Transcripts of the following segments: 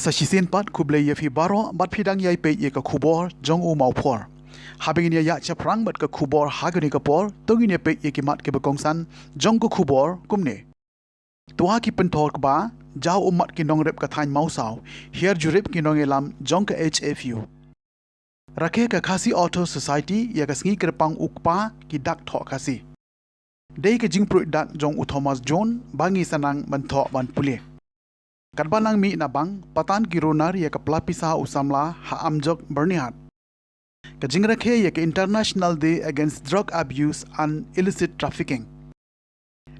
sa shisen pat kublei ye fi baro bat phidang yai pe ye ka khubor jong u mau phor habeng ya cha prang bat ka khubor hagani ka por togin ye pe ye ki mat ke ba kongsan jong ko khubor kumne tuha ki pentor ba jaw umat ki nong rep ka thain mau saw here jurip ki nong elam jong ka hfu rakhe ka khasi auto society ya ka sngi kerpang ukpa ki dak tho khasi dei ka jing pro dak jong u thomas john bangi sanang ban tho ban pule Kadbanang mi nabang patan kironar ya ka plapisa usamla ha amjok bernihat. Ka jingrakhe ya ka International Day Against Drug Abuse and Illicit Trafficking.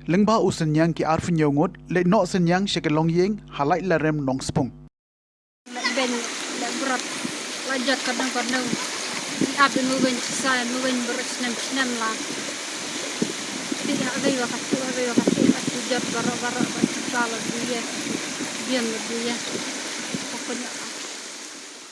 Lengba usenyang ki arfin yongot le no senyang shekelong yeng halai larem nong spung. Ben berat lajat kadang-kadang abin mungkin saya mungkin beresnem lah. Tidak ada waktu jat barang-barang salah dia.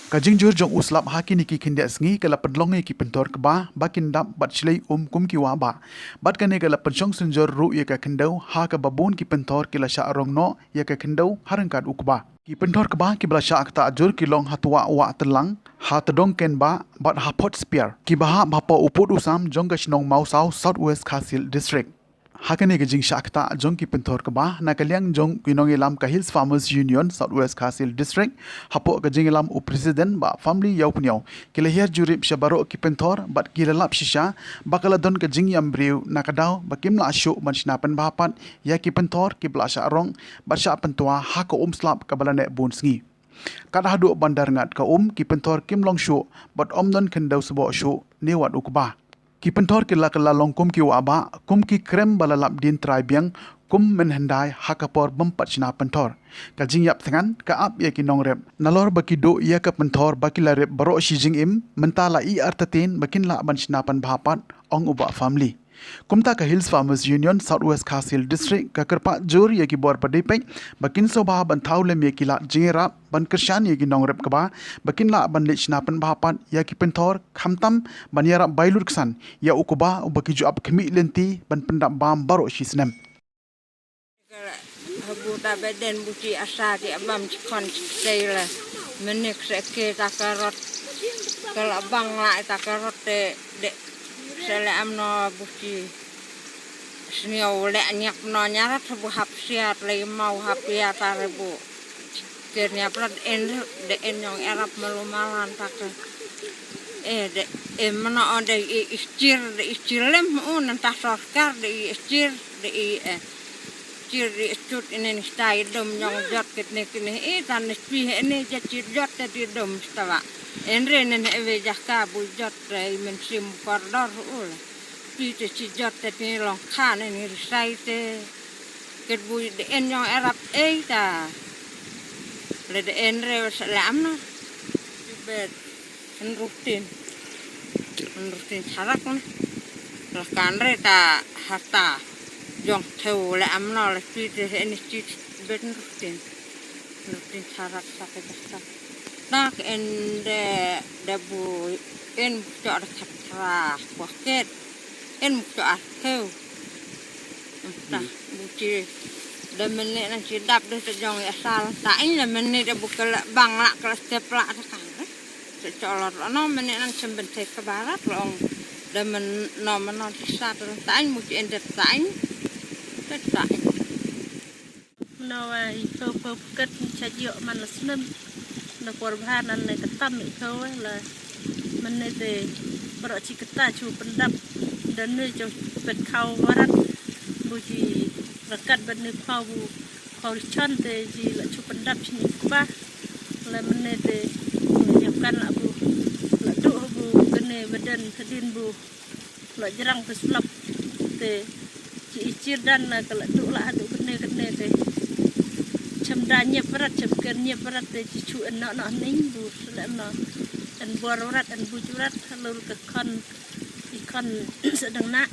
Kajing jur jong uslap haki niki kinda sngi kala pedlonge ki pentor kba bakin dap bat chlei kum ki wa ba bat kane kala penchong sunjor ru ye ka kindau ha ka babun ki pentor kila sha arong no ye ka kindau harangkat ukba ki pentor kba ki bla sha akta jur ki long hatwa wa telang ha tedong ken ba bat ha pot spear ki ba po uput usam jong ka shnong mau south southwest Khasil district Hakane ke jing shakta jong ki pentor ka ba na kalyang jong kinong ilam ka Hills Farmers Union Southwest Khasil District hapo ka jing ilam u president ba family yaw punyaw kila hier jurip shabaro ki pentor bat kilalap shisha bakala don ka jing yam briu na kadaw bakim la asyo man shnapan bahapat ya ki pentor ki bla sha arong bat sha pentua ha ka slap ka balane bun sngi kada hadu bandar ngat ka ki pentor kim long shu bat don kendaw subo shu newat ukba Ki pentor ki la long kum ki waba kum ki krem balalap din traibiang kum menhendai hakapor bempat cina pentor ka jing yap tengan ka ap ye ki nong rep nalor baki do ye ka pentor baki la rep baro shi jing im mentala I artatin bakin la ban cina pan bhapat ong uba family kumta ka Hills Farmers Union Southwest Khasil District ka kerpa jur ye ki bor padai pe bakin so ba ban thaule me ki la jingra ban kershan ye ki nong rep ka ba bakin la ban lechna pan bhapat ya ki pentor khamtam ban yara bailur ksan ya ukuba ubaki ju ap khmi lenti ban pendam bam baro shisnem habu da beden buti asa di abam kon seila menik seke takarot kala bang la takarot de sele amno buti snio le nyak no nyarat bu hap siat le mau hap ya tarebu kernya plat en de en yang arab melumalan tak de mana ode istirlem un ta sorkar de istir de istir istut ini stai dom yang jot kene tan spi ini jat jot de dom stawa Enre nene ewe jaka bu jot rei mensim kordor ul. Pite si jot te ni long khan ni risai te. Ket bu de en yang Arab ta. Le de enre salam na. Bet en rutin sarak ni. La kanre ta hata jong theu le amna le pite en si bet rutin sarak sakit nak en de bu en jor khatra waket en jor theu ta buci de menit nang sidap de sejong asal tain le menit de bukel bang la kala stepla kan secolor no menit nang semben ke barat long de men no menon sat tain buci en de tain tain no ai to ket chajo man snem na korbanan na ketam ikaw la manete baro ciketa chu pendap dan ne jo pet kau warat buji rakat ban ne kau chante ji la chu pendap sini ba la manete nyiapkan la bu la do bu kene badan kedin bu la jerang pesulap te ci icir dan na kala do la adu kene te cemdanya berat cemkernya berat de cicu enak ning bu selama en borat en bujurat halur ke ikan sedang nak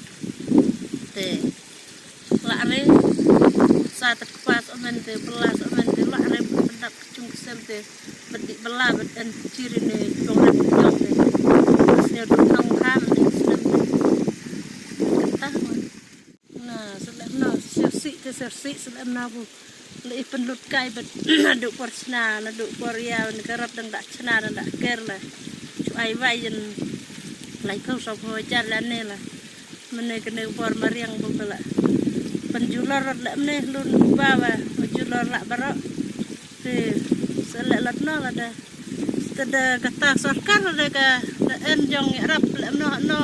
te lare saat pas amen te belas amen te lare pendak cung kesem te bedik bela beden ciri ne dorat jong te snya tang kam sedem ketah nah selama sersi selama bu le penlut kai bet naduk porsna naduk poria negarap dang dak cena dan dak ker lah cu ai vai jen lai kau so ho jalan ne lah mene kene por mariang bela penjulor le mene lun bawa penjulor la baro te sele lat no la da tada kata sarkar da ka en jong rap le no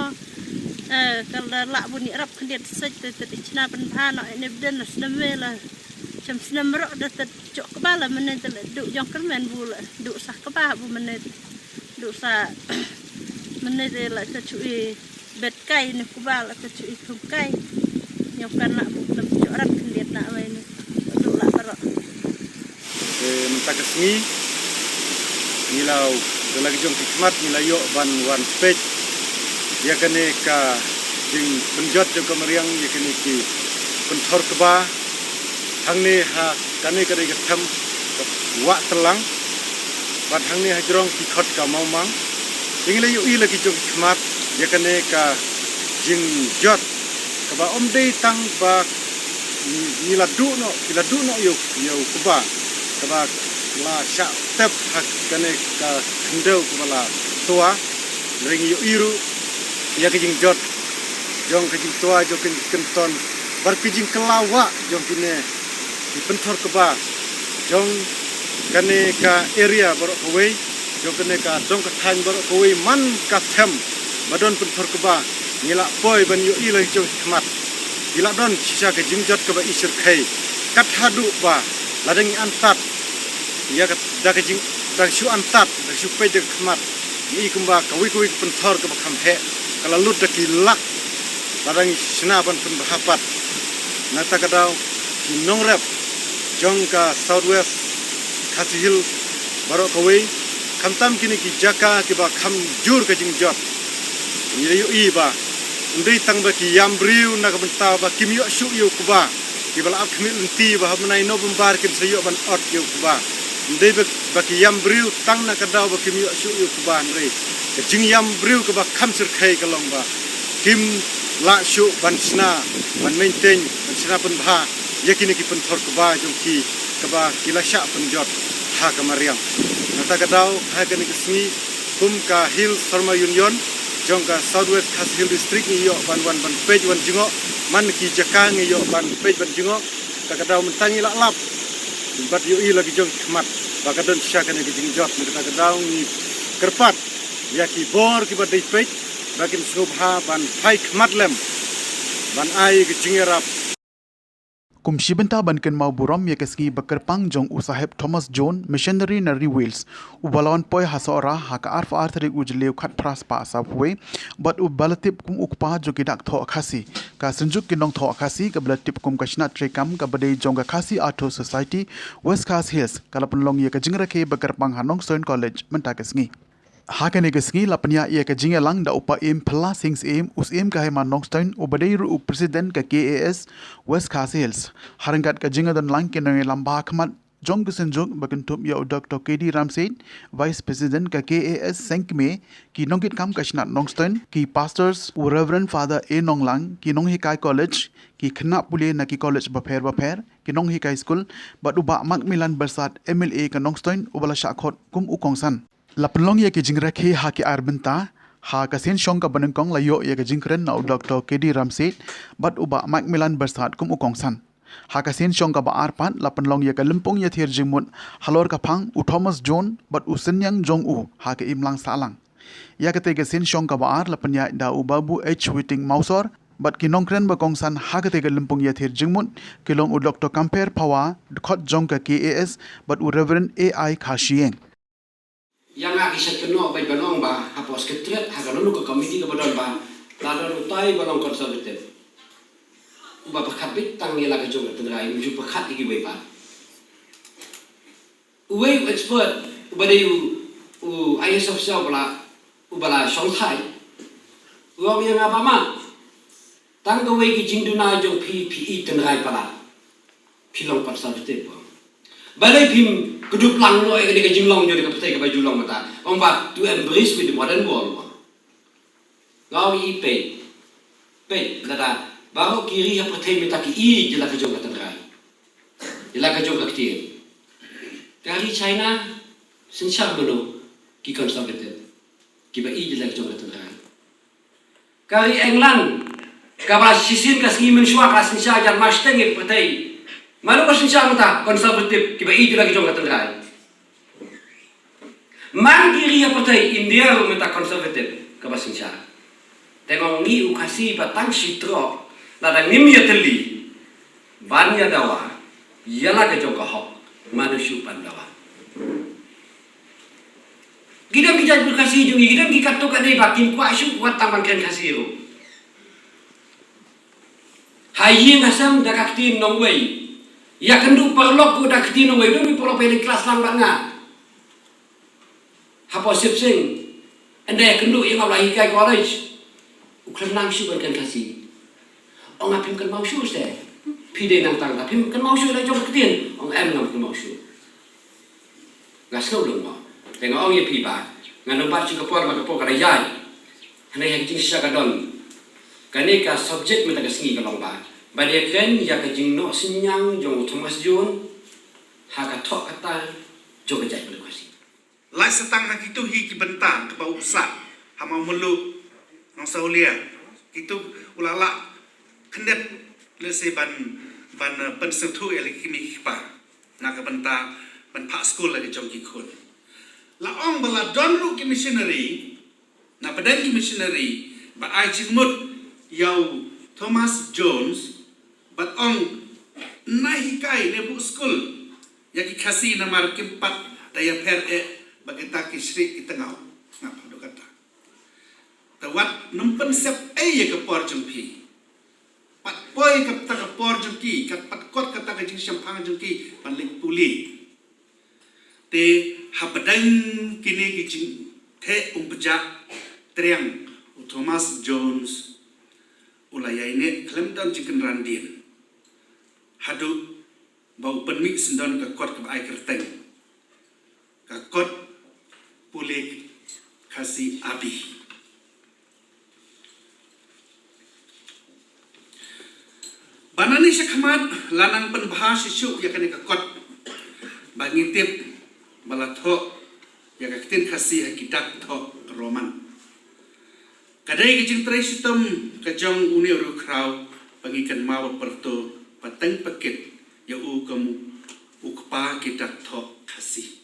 kalau la bunyi rap kendiat sej te cina pen pha no ne den sneme la cham snam ro da te cok kepala mene te duk jong kermen bu duk sah kepala bu mene duk sa mene te la te cui bet kai ni kepala te cui kum kai nyokan la bu tem cok rap kendiat na we ni duk la baro mentakasmi nilau dalam jong hikmat nilayo ban wan pej ya kene ka jing penjot jong kamariang ya kene ki penthor keba hangni ha kane kare gatham wa telang bat hangni hajrong ki khot ka maumang inglayo i lagi jong hikmat ya kene ka jing jot keba omdei tang ba niladu no yo keba keba la sha tep hak kane ka kendau kepala tua ring yo iru ya kijing jot jong kijing tua jong kijing kenton bar kijing kelawa jong kine di pentor keba jong kane ka area barok kowe jong kane ka dong ka than barok kowe man ka them badon pentor keba ngila boy ban yo ilai jong khmat ila don sisa kijing jot keba isir khai kat hadu ba ladang antat ya da kijing da shu antat da shu pe jong khmat ni kumba kawi pentor keba khamhe kalau lut daki lak ladang senapan pun berhapat nata kadau ki nongrep jongka southwest Khasi Hill barok kawe kamtam kini ki jaka ki ba kham jur ka jing jot ni yu i ba ndei tang ba ki yam briu na ka benta ba kim yu shu yu ku ba ki bala ak khmil nti ba hamnai no bumbar kin sayo ban ot yu ku ba ndei ba ki yam briu tang na ka daw ba kim yu shu yu ku ba ndei ke jing yam briu ka ba kham sir khai ka long ba kim la shu ban sna ban maintain ban sna pun ba yakini ki penthor ka ba jong ki ka ba kilasha penjot ha kamariang nata ka daw ha kani kismi kum ka hill Sarma Union jong ka southwest Khasi Hill district ni yo ban page wan jingo man ki jaka ni yo ban page ban jingo ka daw mentangi la lap bat yo i lagi jong khmat ba ka don sha kani ki jingjot ni ka daw ni kerpat ya ki bor ki ba dei page bakin subha ban phai khmat lem ban ai ki jingerap kum shibenta ban ken mau buram ya keski bakerpang jong usaheb Thomas John missionary na Wales ubalawan poi hasora haka arfa arthari ujleu khat pras pa sapwe but ubalatip kum ukpa jokidak tho khasi ka sanjuk kinong tho khasi ka balatip kum kashna trekam ka badei jong ka khasi artho society West Khasi Hills kalapun long ya ka jingra ke bakerpang Hanong Soin College menta kesngi hakane kesngi lapnya ia ka jingelang da upa em plus things em us em ka hema Nongstein ubadei ru president ka KAS West Khasi Hills harangat ka jinga dan lang kenong lamba khmat jong kusenjuk bakentup ya Dr. KD Ramsey vice president ka KAS Senkme ki nongkit kam ka shnat Nongstein ki pastors Reverend Father A Nonglang ki nong hikai college ki khna pule na ki college bapher ki nong hikai school bat uba Macmillan Bersat MLA ka Nongstein ubala shakhot kum ukongsan lapelong ya ke jingra ke ha ke arbenta ha ka sen shong ka banengkong layo ya ke jingkren na Dr. KD Ramsey bat uba Macmillan Bersat kum ukongsan ha ka sen shong ka ba arpan lapelong ya ka limpong ya thir jingmut halor ka phang u Thomas John bat u senyang jong u ha ke imlang salang ya ka te ke sen shong ka ba ar lapenya da u babu H Whiting Mausor bat ki nongkren ba kongsan ha ka te ke limpong ya thir jingmut kilong u Dr. Compare Pawa khot jong ka KAS bat u Reverend AI Khashieng yang aki sekeno bai banong ba hapos ketret hagalo ke komiti ke badon ba ladon utai balong konservatif ba pakapit tang ni laga jong tengrai menuju pakat iki bai ba uwe expert ubade u IS official bala shong thai uang yang apa ma tang ke we ki jingduna jong PPE tengrai pala pilong konservatif balai pim kedup lang lo ke di jinglong jo di kapte ke baju long mata om ba to embrace with the modern world ngau i pe dada baru kiri ya pertai meta ki i jela ke jong katan rai ila ka jong aktir kari China sencha bono ki conservative ki ba i ila ka jong atran kari England kabla sisin ka singi menshwa ka sencha jan masteng ik patai malu ka sencha mata conservative ki ba i ila ka jong atran mandiri ya patai India mata conservative ka ba sencha tengok ni ukasi batang sitro nada nimya teli banya dawa yala ka jong ka hok manusia pandawa gidam kita berkasih jungi gidam kita tu kadai bakin kuat syuk kuat tamankan kasih ro hayin asam dak aktin nongwei ya kendu perlok ku dak aktin nongwei do perlok pele kelas lang banga hapo sip sing anda kendu yang awal hikai college uklan nang syuk kan kasih ong apim kan mau syuk se pide nang tang apim kan mau syuk la jong ketin ong em nang kan mau syuk ngasau dong tengok orang yang piba ngan nomor juga por maka por kada yai hana yang jing sya kadon kane ka subject meta ka singi ka longba bade ken ya ka jing no sinyang jong Thomas John ha ka thok kata jo ka jai berkuasi lai setang nak itu hi ki bentang ke bau usak hama melu nang saulia itu ulala kendet le se ban pensentu ele kimi pa nak bentang ban pak school lagi jong ki khun la ong bala don ru ki missionary na badan ki missionary ba ai chimut yau Thomas Jones bat ong nahi kai ne bu school ya ki khasi na mar ki pat daya per bagita ki sri ki tengau ngapa do kata tawat numpen sep ya ke por jengpi pat poi ka ta ka por jengki kat pat kot kata ka jing sampang jengki paling puli te habadang kini kicing te umpejak triang Thomas Jones ulaya ini kelemdan jikin randin hadu bau penmik sendon ke kot ke ai kerteng ke kot pulik kasih abi banani syakmat lanang penbahas isu ya kene ke kot bangitip balatho ya kaktin kasih kitab tho roman kadai kijing trai sitam kajong uni ru krau pangikan mawa perto pateng paket ya u kamu ukpa kitab tho kasih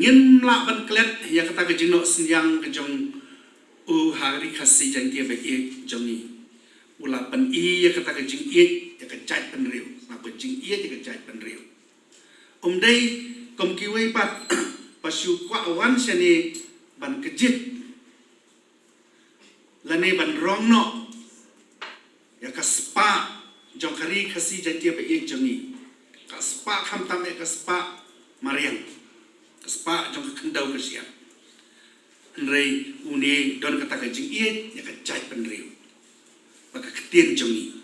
nyen la ban klet ya kata kijing no senyang kajong u hari kasih jantia be jongi ula pan i ya kata kijing ya kajat penriu apa jing ya kajat penriu dai kom kiwei pat pasu kwa awan sene ban kejit lane ban rongno ya kaspa jongkari kasi jantia be jongi kaspa kham tam kaspa mariang kaspa jong kendau kesia nrei uni don kata kajing ya kajai penriu maka ketien jongi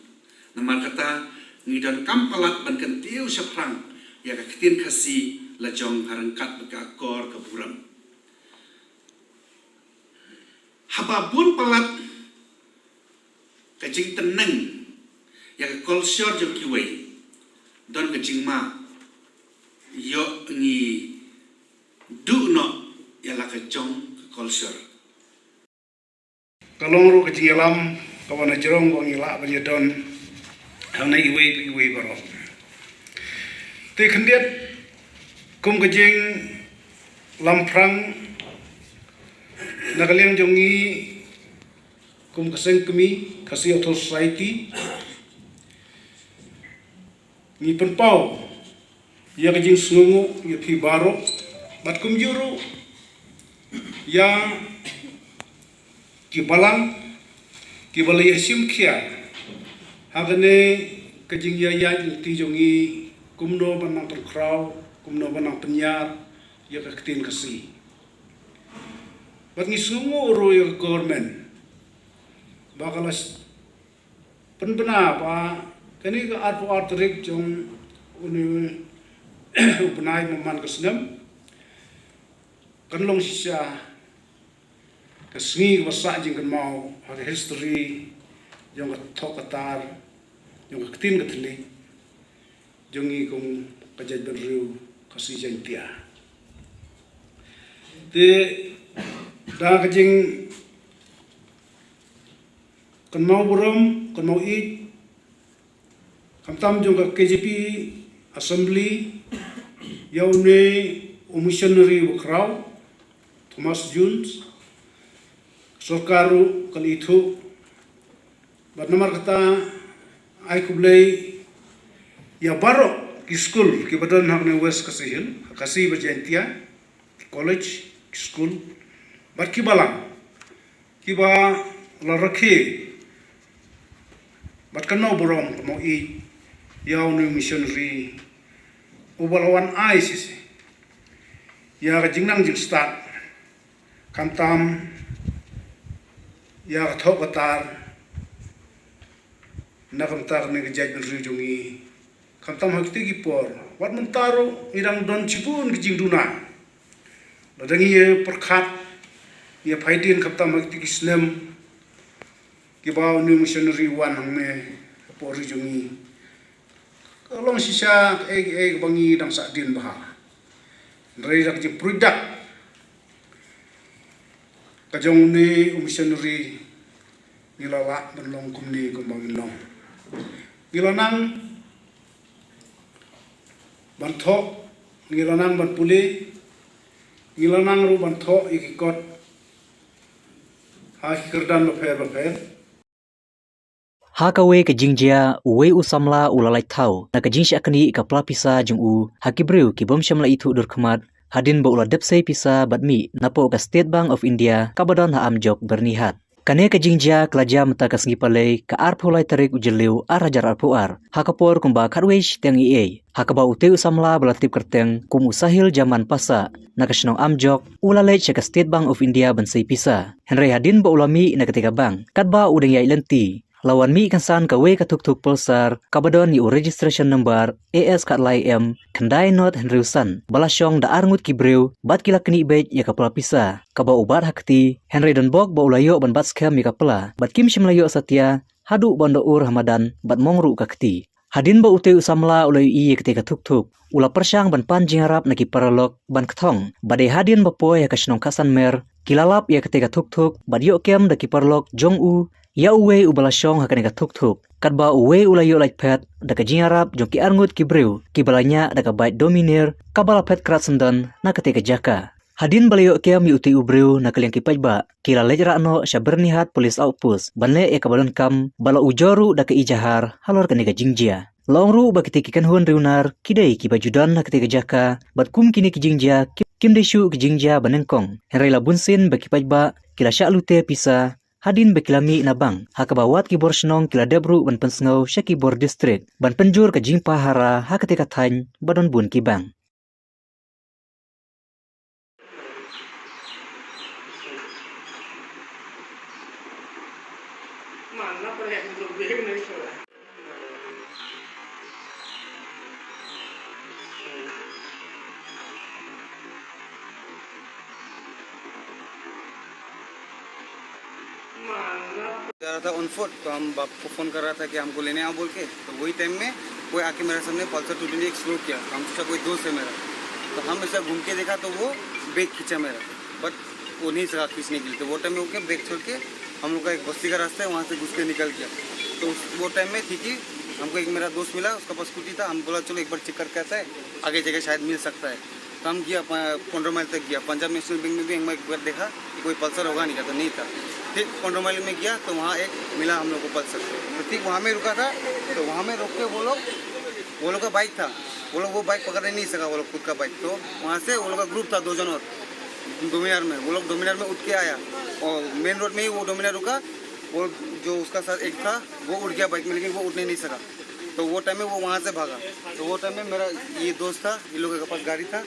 nama kata ngidon kampalat ban kentiu saprang ya ketin kasih lajong harangkat bekakor keburam hababun pelat kajing teneng ya ke culture jong kiwei don kajing ma yo ngi du no ya la kajong ke culture kalong ru kajing alam kawana jerong bang ila banyadon hana iwei baro te kendiat kum kajing lamprang nakaliang jongi kum kaseng kemi kasih auto society ni penpau ya kajing sungu ya pi baro mat kum juru ya kibalang kibalaya simkia hagane kajing ya ti jongi kumno banang terkrau, kumno banang penyar, ya ketin kasih. Bagi semua orang yang government, bakalas penbena apa, kini ke art rik jong uni benai meman kesenam, kanlong sisa kesengi kebasak jengkan mau hari history, jong ketok ketar, jong ketin keteli. jongi kong kajaj berriu kasi jantia. Te da kajing kan mau buram kan mau it kamtam jong ka KJP Assembly yaune missionary bukrau Thomas Jones Sorkaru kali itu nomor kata ai kublai ya baro ki school ki badan hakne west kasihin kasi berjantia college school bar ki balang ki ba la rakhi bat kano borom mo I yaw no missionary ubalawan ai sisi ya jingnang jing start kamtam ya thok batar nakamtar ne gejaj berriu jongi kamtam hakti ki por wat mentaro irang don cipun gijing duna ladangi ye perkhat ye phaitin kamtam hakti ki snem ki baw new missionary wan hangne por jongi kalong sisa bangi dang sa din baha rei rak ji product kajong ni missionary nilala benlong kumni kumbangin long ngilanang banthok ngilanang banpuli ngilanang ru banthok ikikot ha kerdan bafer Hakawe ke jingjia uwe usamla ulalai tau na ke jingsha kani ka plapisa jung u hakibreu ki bom shamla itu durkmat hadin ba ula depsei pisa badmi napo ka State Bank of India kabadan ha amjok bernihat kane ke jingjia klaja mata ka sngi palei ka arpulai tarik ujeleu arajar arpuar hakapor kumba kharweish teng ie hakaba ute usamla balatip kerteng kum usahil zaman pasa na kasnong amjok ulalai ka State Bank of India bansei pisa henry hadin ba ulami na ketika bank katba udeng yai lenti lawan mi kansan kawe katuk-tuk pulsar kabadon ni registration number AS katlai M kendai not Henryusan balasyong da arngut kibreu bat kila keni bej ya kapala pisa kaba ubat hakti Henry dan bok ba ulayo ban bat scam ya kapala bat kim shimlayo satya hadu bondo ur hamadan bat mongru kakti hadin ba ute usamla ulayo i ketika tuk-tuk ula persyang ban panjing harap naki paralog ban ketong badai hadin ba po ya kasnong kasan mer kilalap ya ketika tuk-tuk bat yok kem da kiparlog jong u ya uwe ubalasyong hakane ka tuk-tuk kadba uwe ulayo like pet da ka jingarap jong ki arngut ki breu ki balanya da ka bait dominir kabala pet kratsendan na ketika jaka hadin balayo kia mi uti ubreu na kaliang ki pajba kila lejra no syabernihat polis outpost banle e kabalon kam bala ujoru da ka ijahar halor kane ka jingjia longru ba kitiki kan hun reunar kidai ki bajudan na ketika jaka bat kum kini ki jingjia kim desu ki jingjia banengkong henrai labunsin ba ki pajba kila syalute pisa hadin bekilami nabang hakabawat ki borsnong kila debru ban pensngau syaki bor district ban penjur ke jingpa hara haketika thain badon bun ki bang जा रहा था on foot तो हम बाप को फ़ोन कर रहा था कि हमको लेने आओ बोल के तो वही टाइम में कोई आके मेरे सामने पल्सर 220 एक्सप्लोर किया हम सोचा कोई दोस्त है मेरा तो हम ऐसा घूम के देखा तो वो ब्रेक खींचा मेरा बट वो नहीं सका खींचने के लिए तो वो टाइम में वो क्या ब्रेक छोड़ के हम लोग का एक बस्ती का रास्ता है वहाँ से घुस के निकल गया तो वो टाइम में थी कि हमको एक मेरा दोस्त मिला उसका पास स्कूटी था हम बोला चलो एक बार चेक करके आता है आगे जगह शायद मिल सकता है तो हम गया 15 माइल तक गया पंजाब नेशनल बैंक में भी एक बार देखा कि कोई पल्सर होगा नहीं का तो नहीं था ठीक 15 माइल में गया तो वहाँ एक मिला हम लोग को पल्सर तो ठीक वहाँ में रुका था तो वहाँ में रोक के वो लोग का बाइक था वो लोग वो बाइक पकड़ नहीं सका वो लोग खुद का बाइक तो वहाँ से वो लोग का ग्रुप था 2 जन और डोमिनार में वो लोग डोमिनार में उठ के आया और मेन रोड में ही वो डोमिनार रुका वो जो उसका साथ एक था वो उड़ गया बाइक में लेकिन वो उठने नहीं सका तो वो टाइम में वो वहाँ से भागा तो वो टाइम में मेरा ये दोस्त था इन लोगों के पास गाड़ी था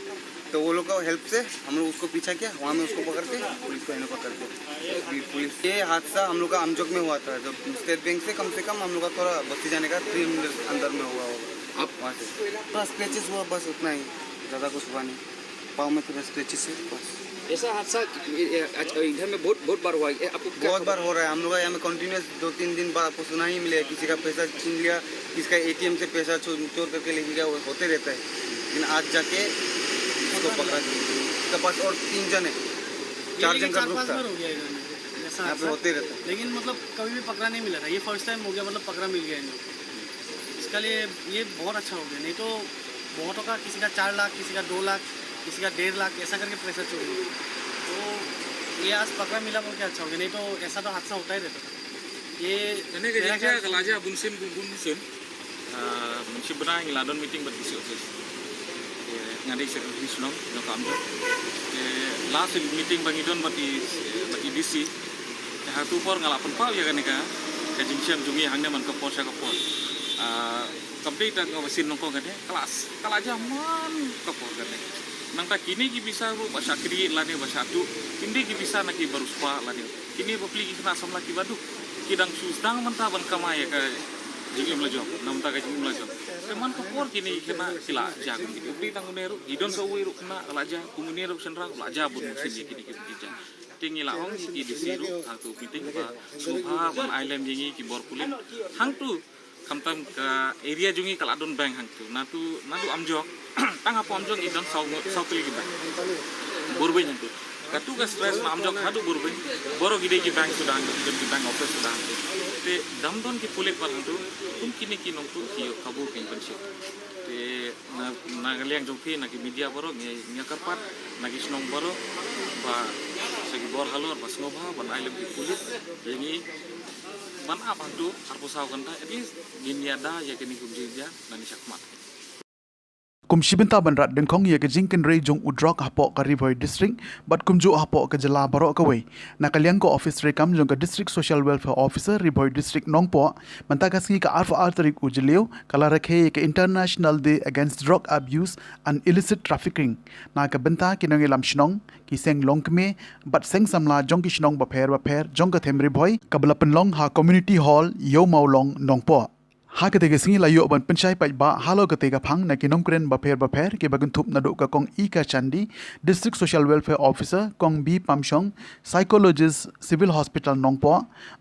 तो वो लोग का हेल्प से हम लोग उसको पीछा किया वहाँ में उसको पकड़ के पुलिस को इन्हें पकड़ के पुलिस ये हादसा हम लोग का अमजोक में हुआ था जब स्टेट बैंक से कम हम लोग का थोड़ा बस्ती जाने का 3 मिनट अंदर में हुआ होगा अब वहाँ से थोड़ा स्क्रैचेस हुआ बस उतना ही ज़्यादा कुछ हुआ नहीं पाँव में थोड़ा स्क्रैचेस है बस ऐसा हादसा इधर में बहुत बार हुआ है। आपको क्या बहुत बार हो रहा है। हम लोग यहाँ में कंटिन्यूस 2-3 दिन बाद आपको सुना ही मिलेगा, किसी का पैसा छीन लिया, किसी का ATM से पैसा चोर करके ले गया, वो होते रहता है। लेकिन आज जाके उसको पकड़ा, उसके पास और 3 जन है, 4 जन का ग्रुप था, यहाँ पे होते रहता है। लेकिन मतलब कभी भी पकड़ा नहीं मिला था, ये फर्स्ट टाइम हो गया, मतलब पकड़ा मिल गया इन लोग। इसका लिए ये बहुत अच्छा हो गया, नहीं तो बहुतों का किसी का 4 लाख, किसी का 2 लाख, किसी का 1.5 लाख ऐसा करके पैसा चोरी हुआ। तो ये आज पकड़ा मिला बोल के अच्छा हो गया, नहीं तो ऐसा तो हादसा होता ही रहता था। ये Kalaja bunsin munsi benang ladon meeting berdisi office. Ngadi secretary sunong no kamdo. Last meeting bangidon bati DC. Hatu por ngalapan pau ya kan ka. Kajingsiam jungi hangnya man kapor sa kapor. Complete ang wasin nongko kan kelas. Kalaja man kapor kan. Nang tak kini ki bisa ru bahasa kiri lani bahasa tu. Kini ki bisa nak baru spa lani. Kini bapli ki kena sam laki badu. Kidang susdang mentaban kamaya ka jingim la job namta ka jingim la job teman kapor kini kena sila jag kini bri tang uneru idon so wiru kena laja kumuneru senrang laja bun sini kini kija tingi la ong ki disiru satu meeting ba subha ban island jingi ki bor kulit hang tu kamtam ka area jungi kaladon bank hang tu natu amjok tang apa amjok idon sau kili kita borbe yang tu katu ka stress ma amjok hadu borbe boro gide ki bank sudah dan ki bank office sudah te damdon ki pulik par tu tum kini ki nong tu ki kabu kin pensi te na galiang joki na ki media boro nya karpat na ki snong boro ba segi bor halor ba snobha ban ailem ki pulik yengi ban apa tu arpusau kanta at least giniada ya kini kubjia nani sakmat kum shibinta banrat dengkong ye ke jingken rei jong udrok hapo ka Rivoi district bat kumju hapo ke jela baro ka wei nakaliang ko office rekam jong ka district social welfare officer Rivoi district nongpo mantagasngi ka arfa tarik ujliu kala rakhe ke international day against drug abuse and illicit trafficking na ka benta kinong ilam shnong ki seng longkme bat seng samla jong ki shnong ba pher jong ka them Rivoi kabla penlong ha community hall yo maulong nongpo ha ke tege singi layo ban penchai pai ba halo ke tega phang na kinong kren ba pher ke bagun thup na do ka kong I ka chandi district social welfare officer kong B pamshong psychologist civil hospital nongpo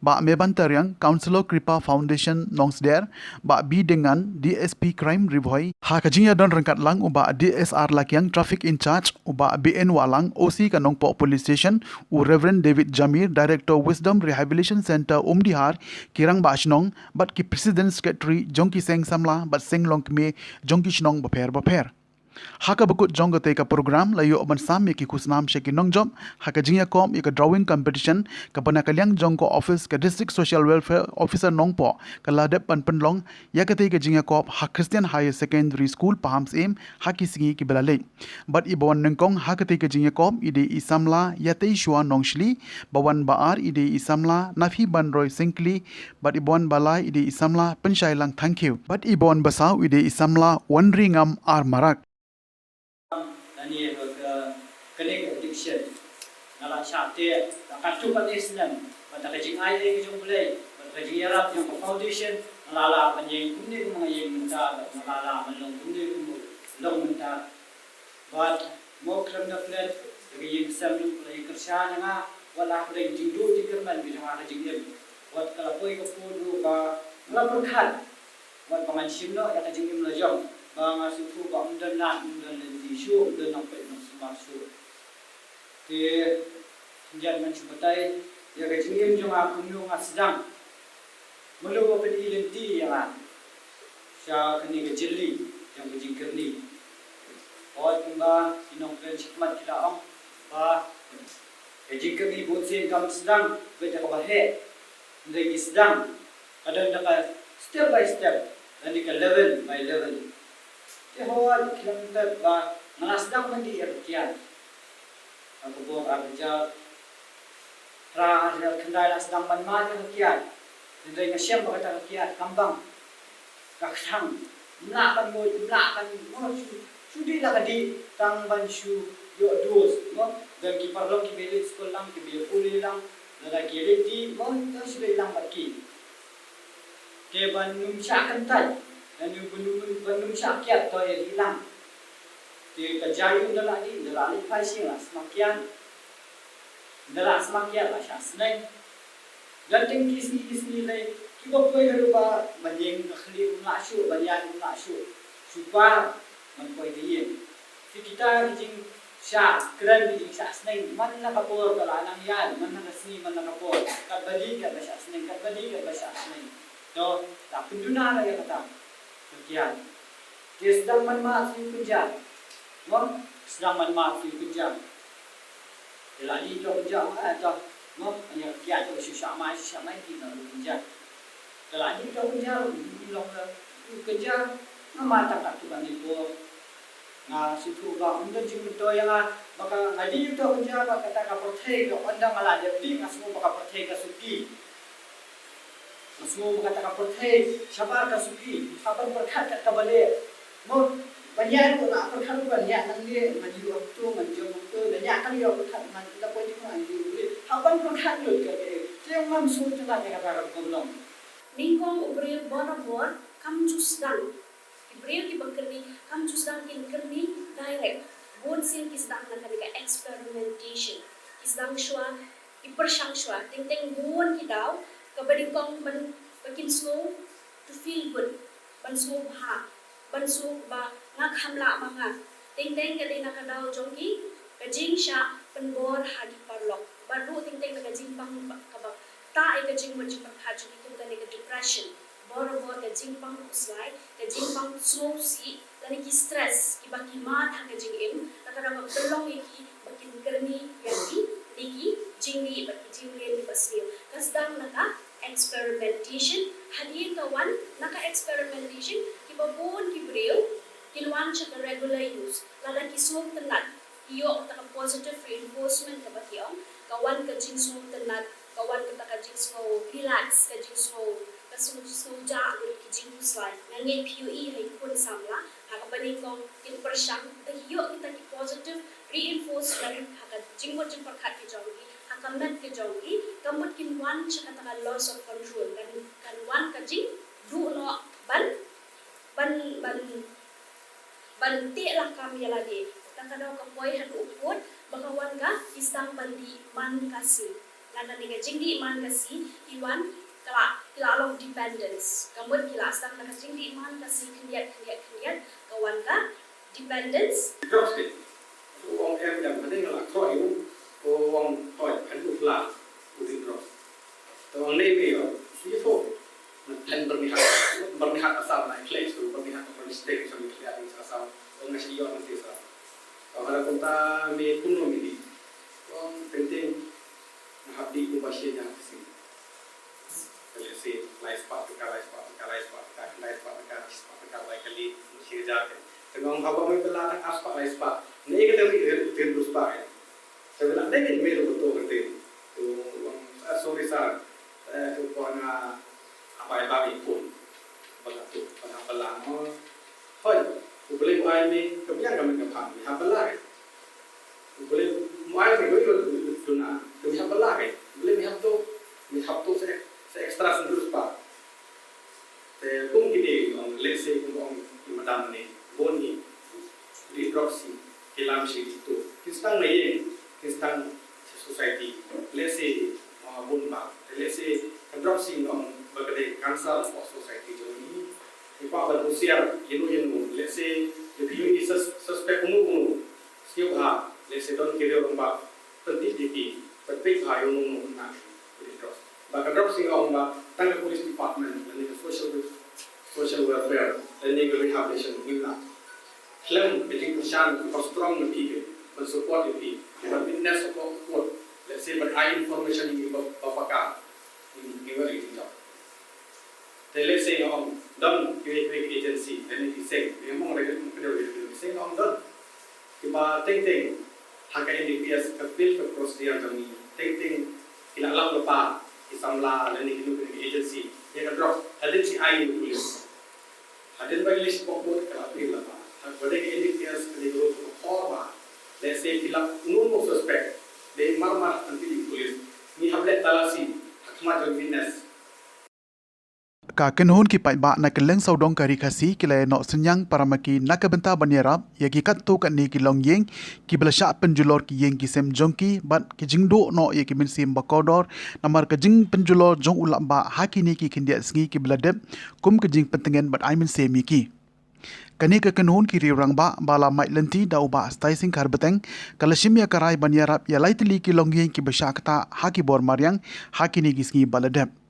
ba meban taryang counselor kripa foundation nongsder ba B dengan DSP crime Rivoi ha ka jingya don rangkat lang uba DSR lakyang traffic in charge uba BN walang OC ka nongpo police station u Reverend David Jamir director wisdom rehabilitation center Umdihar kirang ba ashnong bat ki president jongki seng samla bat seng longkme jongki shnong bapher haka bakut jongga te ka program layo ban sam ki kusnam sheki nongjob haka jingya kom ka drawing competition ka banakalyang jongko office ka district social welfare officer nongpo ka ladep panpenlong ya ka te ka jingya kop ha Christian higher secondary school pahams aim haki singi ki belale but ibon nengkong haka te ka jingya kop ide isamla yate shua nongshli bawan baar ide isamla nafi banroy singkli but ibon balai ide isamla penshailang thank you but ibon basau ide isamla wondringam ar marak Nani connect addiction nala shate katu patisnam pada kajing ai ke jong play pada kajing yarap yang foundation nala panjing kundi ku mga yeng minta nala manlong kundi ku long minta but mo kram da flat ke yeng samlu play kersha nga wala play jingdu dikerman bi jong kajing yem wat kala poi ko pudu ka la perkhat wat pamansim no ya kajing yem la jong ba suku ba undan isu dan nampak masuk. Di jangan sebatai ya kecil jom aku nyung sedang melu apa di lenti yang saya kini kecili yang kecil ni. Oh tunggu inong friend sikmat kita om ba kecil ni buat kam sedang baca kabahe lagi sedang ada dapat step by step dan di level by level. Hawal kilometer ba nasdaq mandi erkian aku buat aja ra ada kendai nasdaq man ma erkian ndai ngasiam ba kata erkian kambang kaksang mlakan mo sudi la kadi tang ban shu yo dos mo dan ki parlong ki beli school lang ki beli puli lang da ki di mo to sudi lang baki ke ban num cha kantai dan yung benung sakit to yang hilang di kerja yung dalali paising lah semakian Dalam semakia lah syasneng. Dan tinggi sini lagi. Kita boleh lupa banyak khli ulasyu, banyak ulasyu. Super boleh dia. Kita kijing syas, keren kijing syasneng. Mana kapur kalau anak yan, mana kesini mana kapur. Kat badi kat syasneng, kat badi kat syasneng. So, tak penduna lagi kata. Sekian. Dia sedang menmaaf kerja. Mom sedang menmaaf kerja. Dia lagi tu kerja atau mom hanya kiat tu susah mai kita kerja. Dia lagi tu kerja, long kerja. Nama tak tu kan itu. Nah, situ gak mungkin cuma tu yang maka lagi tu kerja maka kata kaportei tu anda malah jadi ngasmu maka kaportei kasuki. Ngasmu maka kata kaportei sabar kasuki. Sabar berkat kat kabale. Mom banyak tu nak berkat banyak nang dia maju waktu banyak kali dia berkat nang kita pun juga maju. Apa berkat tu ke? Dia mamsu tu nak dia kata belum. Ningkong ubril bonabor kam jusdang. Ibril ki bakerni kam jusdang in kerni direct. Bon sil kisdang na kanika experimentation. Kisdang shwa ipersang shwa ting bon ki daw kabading kong ban bakin slow to feel good. Ban slow ha. Ban slow ba ngak hamla mga. Ting kading nakadaw jongki kajing sya penbor hagi parlok. Baru ting na kajing pang kabak. Ta ay kajing majing pagkajong itong kanika depression. Bor-bor kajing pang uslay, kajing pang slow si, lani ki stress, ki baki mat ha kajing im, nakadang magdalong iki, baki gerni, yaki, niki, jingli, baki jingli ni basliyo. Kasdang naka experimentation, hadi kawan naka experimentation, ki babon ki bril, kilwan siya ka regular use, lada ki slow tenat, iyo taka positive reinforcement ka bakiyong, kawan kajing slow tenat, kawan kita kajing slow relax, kajing slow suja ulit kijing slide nangi PUE hay pun samla hakabani kong kin persyang tahiyo kita ki positive reinforcement haka jingbo jing perkat ki jongi hakamet ki jongi kamut kin wan cha kata loss of control kan wan kajing du no ban te lah kami lagi takadaw ka poy han upot bakawan ka istang bandi man kasi lana ni jingdi man kasi iwan kila long dependence. Kamu kila sedang nak kasih di iman kasih kendiat kawan ka dependence. Terus deh, uang yang penting lah kau itu uang toy kan upla udah terus. Uang ini ya, itu dan bernihat asal naik kelas tu bernihat apa mistake sambil kelihatan asal uang nasi jual nanti asal. Kalau ada kita me pun memilih, uang penting nak di ubahnya sih. Let's life part kali share dengan haba mai pelak aspa life part ni kita ni terus pak sebelum ni kita melu betul betul tu sorry sir tu pona apa yang bagi pun begitu pada pelang hoi boleh mai ni kemudian kami ngapang ha pelang boleh mai ni boleh tuna kemudian pelang boleh mi hab tu extra sendiri pak. Kung kini let's say kung madam ni boni di proxy kilam si itu kistang ni kistang society let's say bon pak let's say proxy berkait council of society jadi ipa berusia yenu let's say if you is suspect unu siap ha let's say don kiri orang pak penting diki penting ha unu nak bahkan proxy orang pak tangga police department dan social welfare dan legal rehabilitation guna. Klaim betul persiapan strong lebih mensupport lebih kita witness support let's say but I information ini bapakah ini beri kita. Let's say orang dan agency dan ini say memang mereka mungkin say orang dan kita think hak NDPS kapil across dia kami think kita lalu lepas isamla dan ini agency yang drop agency I police hadin bagi list pokok kalau pilih apa pada NDPS kali group korban let's say pilih umum suspect dari marmar nanti di police ni hamlet talasi hakmat dan fitness ka kenhun ki pai ba na keleng saudong kari khasi ki le no senyang paramaki na ka benta banyarap ya ki kat tu kan ni ki long yeng ki bela sha penjulor ki yeng ki sem jongki bat ki jingdo no ye ki min sim bakodor namar ka jing penjulor jong ulam ba haki ni ki kindia sngi ki bela dep kum ka jing pentengen bat ai min sem ki kani ka kenhun ki riurang ba bala mai lenti da uba stai sing kar beteng kalashim ya karai banyarap ya laitli ki long yeng ki besha kata haki bor maryang haki ni ki sngi bala dep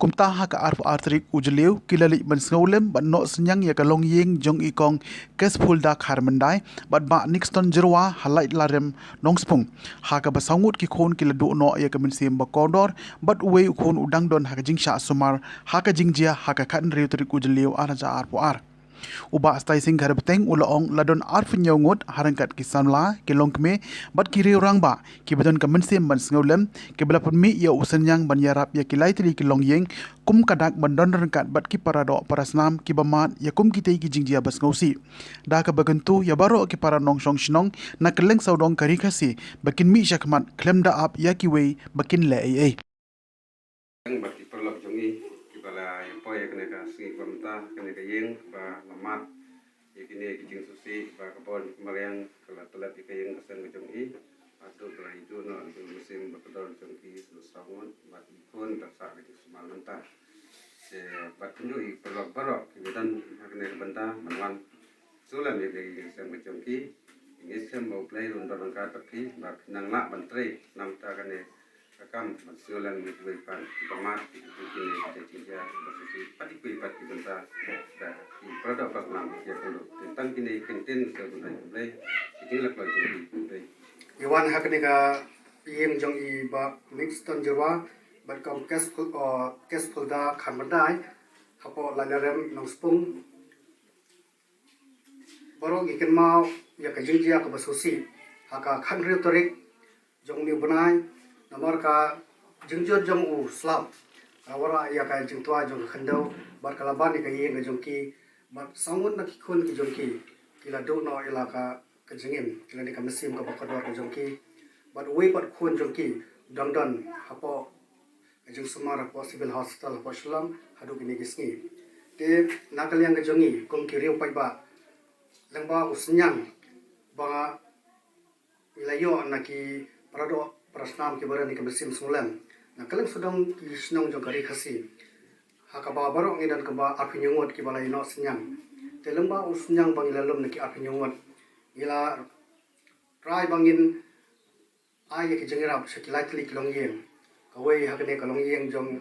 kumta ha ka arf artrik ujliu kilali ban snolem ban no senyang ya kalong yeng jong ikong kesful da kharmandai bat ba nixton jirwa halait larem nongspung ha ka basangut ki khon kiladu no ya ka min sim ba kodor bat we khon udang don ha ka jingsha sumar ha ka jingjia ha ka khan riu trik ujliu araja arpu ar uba stai sing gar beteng ulaong ladon arf nyongut harangkat ki samla ki longkme bat ki riurang ba ki badon ka min sim ban snolem ki bela mi ya usenyang ban yarap ya ki laitli ki long yeng kum kadak bandon rengkat bat ki parado parasnam ki bamat ya kum kitei ki jingjia bas ngausi da ka bagentu ya baro ki para nong song shnong na keleng saudong kari khasi bakin mi syakmat klem da ap ya ki wei bakin le ai yang bagi perlok jongi ki bala yang poy kena ka sing pamta kena ka yeng ba lamat ya kini ki jing susi ba kabon kemariang kala telat ki yeng kesen ka jongi atau bala itu no untuk musim bakador jongi susangon bat ikon tak sa ki semal mentah se bat tunjuk perlok barok ki bedan kena ka banta manwan sulam ya ki sen ka jongi ini sem mau play run barang ka tapi ba nang la bantre nam ta kene akam masulan mitwepan pamat kini jadi bersusi pati kuipat kita dah di produk pasnam ya perlu tentang kini kentin sebenarnya boleh ini lah kalau jadi Iwan hakni ka yeng jong I ba mixton jirwa bat kam kes da khamandai hapo lalarem nongspung borong ikan mau ya ka jingjia ka basusi haka khanri torik jong ni bunai namar ka jingjot jong u slap awara ya ka jingtwa jong khandau bar kalaban ka yeng jong ki bar sangut na ki khun ki jong ki kila do no ilaka ka jingim kila ni ka mesim ka bakador ka jong ki bar we bar khun jong ki dangdan hapo jong sumar hapo civil hospital hapo shlam hadu kini gisngi te nakaliang ka jongi kum ki riu pai ba langba usnyang ba ilayo naki parado prasnam ki barani ka mesim sulam nakalang sudong ki snong jong kari khasi hakaba barok ngidan ka ba apinyungot ki balai no senyang telamba usnyang bang ilalom naki apinyungot ila rai bangin ay ki jengrap sekilai klik long yen kawai hakane ka long yen jong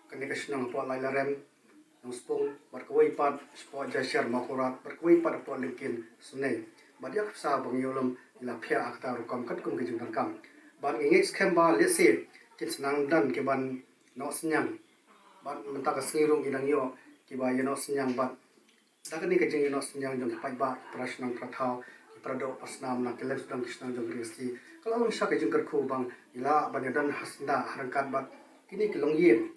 kane ka snong po lai larem nong spong bar kawai pat spo jasher makurat bar kawai pat po linkin sunai badia sa bang yolom ila phia akta rukam kat kum ki jong kam ban ingek skemba lese kin senang dan ke ban no senyang ban mentaka singirung idang yo ki ba yo no senyang ban dakani ke jing no senyang jong pai ba prasnang prathau ki prado pasnam na kelem sudang kisnang jong kristi kalau long syak jing kerku bang ila ban dan hasnda harangkat bat kini ki long yen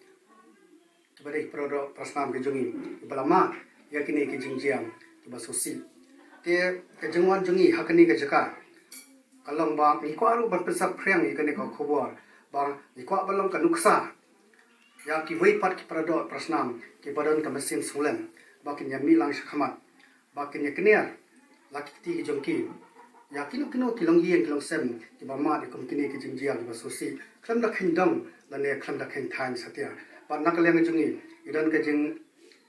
ki ba dei prado pasnam ke jongi balama ya kini ki jing jiang ki ba susi te ke jingwan jongi hakani ke jaka kalong bang ikwa lu ban pesak priang ikane ko khobor bang ikwa balong kanuksa ya ki wei pat ki prado prasnam ki badan ka mesin sulen bakin ya milang shakhamat bakin ya kniar laki ti ki jongki ya kino ki long yen ki long sem ki ba ma di kum kini ki jingjia ki ba susi kham da khindam la ne kham da khin thain satya ba nakaleng jungi idan ka jing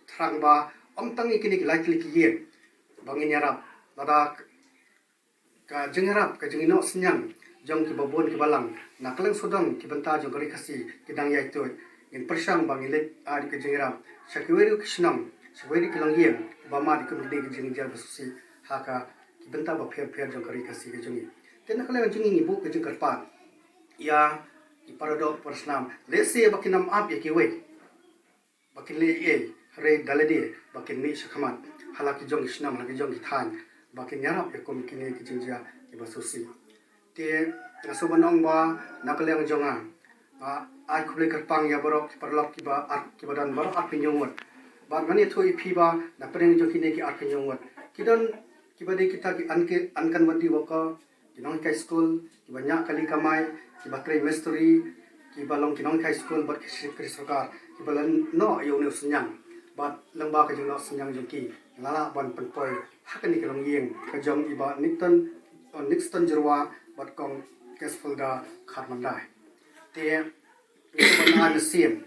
thrang ba om tang ikini ki likely ki yen bangin yarap lada ka jengrap ka jengino senyang jong ki babon ki balang nakleng sudang ki benta jong kari khasi ki dang yai tu in persang bangilet ad ki jengrap shakweri kishnam shakweri ki langiam bama di kun ki jengjar basusi haka ki benta ba pher jong kari khasi ki jongi ten nakleng jongi ni bu ki jeng karpa ya ki parado persnam lese bakinam ap ya ki we bakin le e re dalade bakin mi shakhamat halaki jong kishnam halaki jong ki than bakin yarap ya kum kini ki jingjia ki basusi te nasobanong ba nakaleng jonga ai khuble karpang ya borok ki parlok ki ba at ki badan borok at pinyongot ba ngani thoi phi ba na preng jo kini ki at pinyongot kidon ki bade kita ki ankan wadi waka kinong kai school ki banya kali kamai ki bakre mystery ki balong kinong kai school bar ki sarkar kibalan no yo ne senyang bat lengba ka jeng no senyang jengki ngala ban penpoi hakani kelong yeng ka jong iba Nixon jerwa bat kong kesfolda kharmandai te ban sim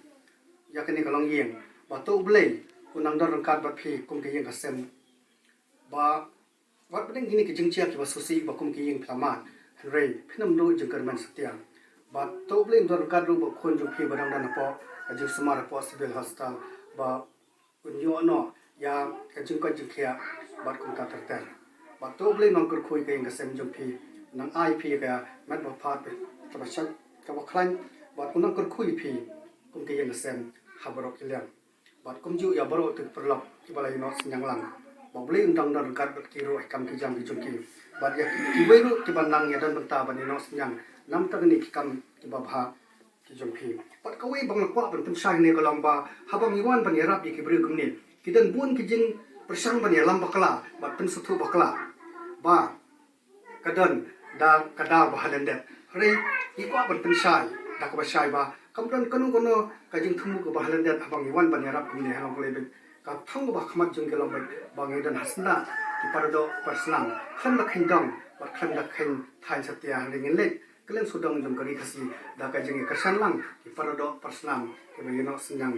yakani kelong yeng batu blei unang dor kat bat phi kum ke yeng kasem ba wat bedeng gini ke jengcia ki basusi ba kum ke yeng plamat rei phinam do jeng kerman setia ba to blei dor kat ru ba khon ju phi badang dan po ajung semar po civil hospital ba unyo no ya kajung ka jengkia bat kum ta terter ba to blei nong kur khoi ke yeng kasem jung phi nang ai phi ka mat ba phat pe ta ba chak ka ba khlan ba unang kur khoi phi kum ke yeng kasem habarok ilang bat kum ju ya baro tu perlok ki balai no senyang lang boleh undang dan kat kiro kam ki jam ki jungki bat ya ki welu ki banang ya dan benta ban no senyang nam ta ni ki kam ki babha ki jungki bat ka wei bang kwa ban pensai ne kolong ba habang iwan ban ya rap ki bru kum ni ki dan bun ki jing persang ban ya lam bakla bat pen sutu bakla ba kadan da kada ba halendet re ki kwa ban pensai da ka ba sai ba kam dan kanu kono ka jing thumu ko ba halendet habang iwan ban ya rap kum ni halong lebe ka thang ba khamat jung ke lomba bangai dan hasna ki pardo persnang khan la khindang ba khan la khin thai satya ringin le kelen sudang jung kari khasi da ka jing ka san lang ki pardo persnang ke ba yeno senyang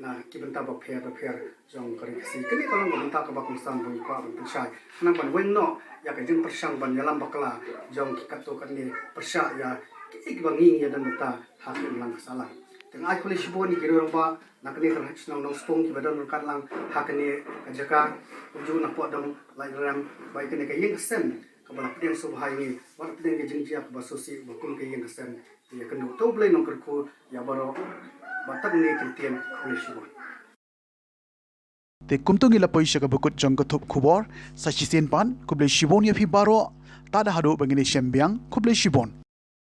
na ki benta ba pher jong kari khasi kini kolong benta ka ba kum sam bu kwa ban pensai nang ban wen no ya ka jing persang ban yalam bakla jong ki kato kan ni persya ya ki bangi ya dan benta hakim lang salah tengah ai kuli shiboni kiro ba nakni kan hachnang nong spong ki badan kan lang hakani kajaka uju na po dong lai ram bai kene ka yeng sem ka bala pdeng subhai ni war pdeng ke jingjia ba sosi ba kun ke yeng sem ya kan to blai nong kerku ya baro batak ni tien kuli shibon te kumtung ila poisha ka bukut jong ka thup khubor sa chisen pan kuble shibon ya phi baro ta da hado bangini shembyang kuble shibon